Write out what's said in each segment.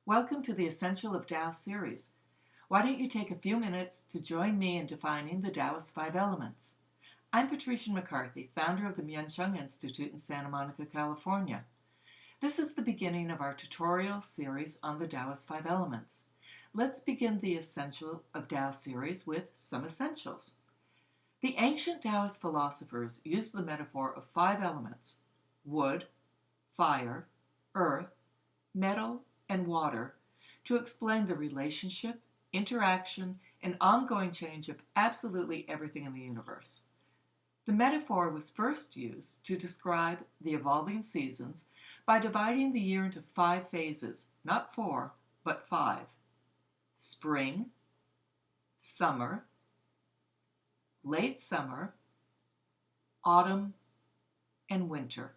Welcome to the Essential of Tao series. Why don't you take a few minutes to join me in defining the Taoist Five Elements? I'm Patrician McCarthy, founder of the Mien Shiang Institute in Santa Monica, California. This is the beginning of our tutorial series on the Taoist Five Elements. Let's begin the Essential of Tao series with some essentials. The ancient Taoist philosophers used the metaphor of five elements: wood, fire, earth, metal, and water to explain the relationship, interaction, and ongoing change of absolutely everything in the universe. The metaphor was first used to describe the evolving seasons by dividing the year into five phases, not four, but five: spring, summer, late summer, autumn, and winter.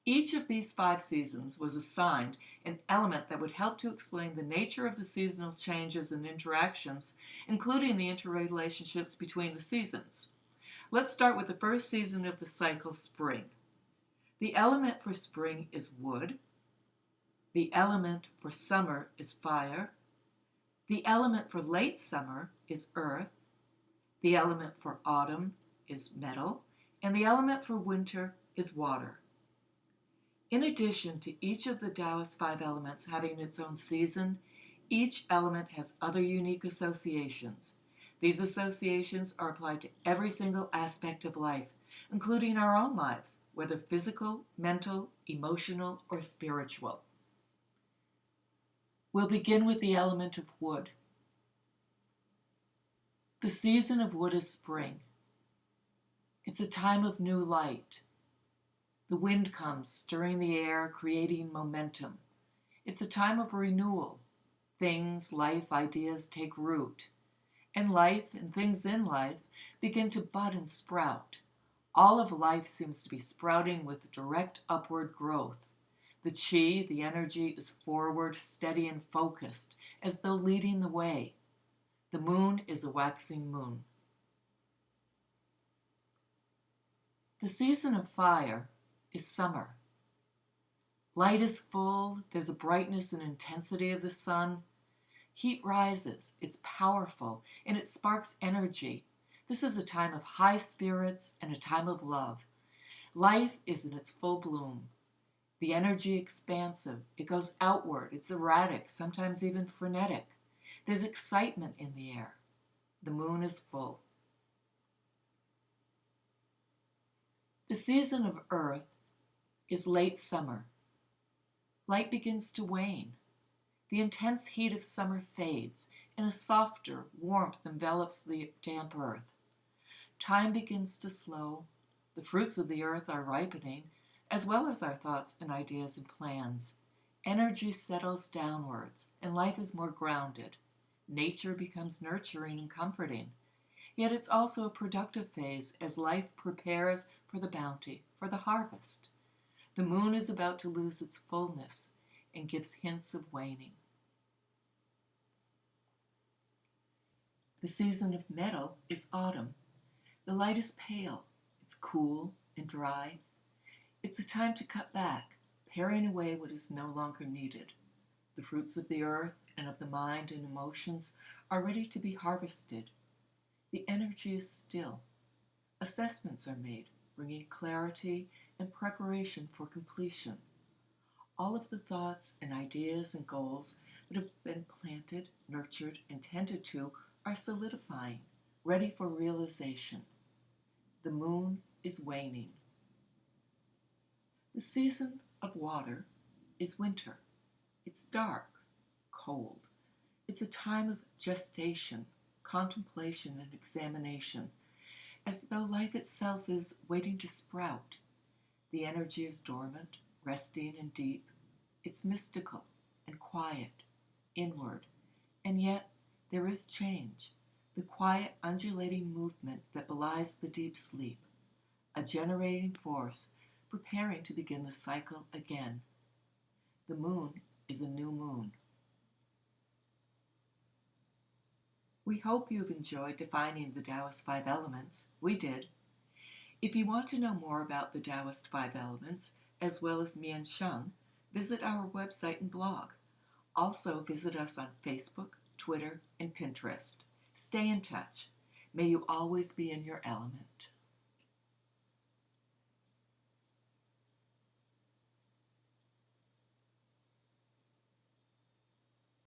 Each of these five seasons was assigned an element that would help to explain the nature of the seasonal changes and interactions, including the interrelationships between the seasons. Let's start with the first season of the cycle, spring. The element for spring is wood. The element for summer is fire. The element for late summer is earth. The element for autumn is metal. And the element for winter is water. In addition to each of the Taoist five elements having its own season, each element has other unique associations. These associations are applied to every single aspect of life, including our own lives, whether physical, mental, emotional, or spiritual. We'll begin with the element of wood. The season of wood is spring. It's a time of new light. The wind comes, stirring the air, creating momentum. It's a time of renewal. Things, life, ideas take root. And life and things in life begin to bud and sprout. All of life seems to be sprouting with direct upward growth. The chi, the energy, is forward, steady, and focused, as though leading the way. The moon is a waxing moon. The season of fire is summer. Light is full, there's a brightness and intensity of the sun. Heat rises, it's powerful, and it sparks energy. This is a time of high spirits and a time of love. Life is in its full bloom. The energy expansive, it goes outward, it's erratic, sometimes even frenetic. There's excitement in the air. The moon is full. The season of earth is late summer. Light begins to wane. The intense heat of summer fades, and a softer warmth envelops the damp earth. Time begins to slow. The fruits of the earth are ripening, as well as our thoughts and ideas and plans. Energy settles downwards, and life is more grounded. Nature becomes nurturing and comforting. Yet it's also a productive phase as life prepares for the bounty, for the harvest. The moon is about to lose its fullness and gives hints of waning. The season of metal is autumn. The light is pale. It's cool and dry. It's a time to cut back, paring away what is no longer needed. The fruits of the earth and of the mind and emotions are ready to be harvested. The energy is still. Assessments are made, bringing clarity and preparation for completion. All of the thoughts and ideas and goals that have been planted, nurtured, and tended to are solidifying, ready for realization. The moon is waning. The season of water is winter. It's dark, cold. It's a time of gestation, contemplation, and examination, as though life itself is waiting to sprout. The energy is dormant, resting and deep. It's mystical and quiet, inward, and yet there is change, the quiet undulating movement that belies the deep sleep, a generating force preparing to begin the cycle again. The moon is a new moon. We hope you've enjoyed defining the Taoist Five Elements. We did. If you want to know more about the Taoist Five Elements, as well as Mien Shiang, visit our website and blog. Also, visit us on Facebook, Twitter, and Pinterest. Stay in touch. May you always be in your element.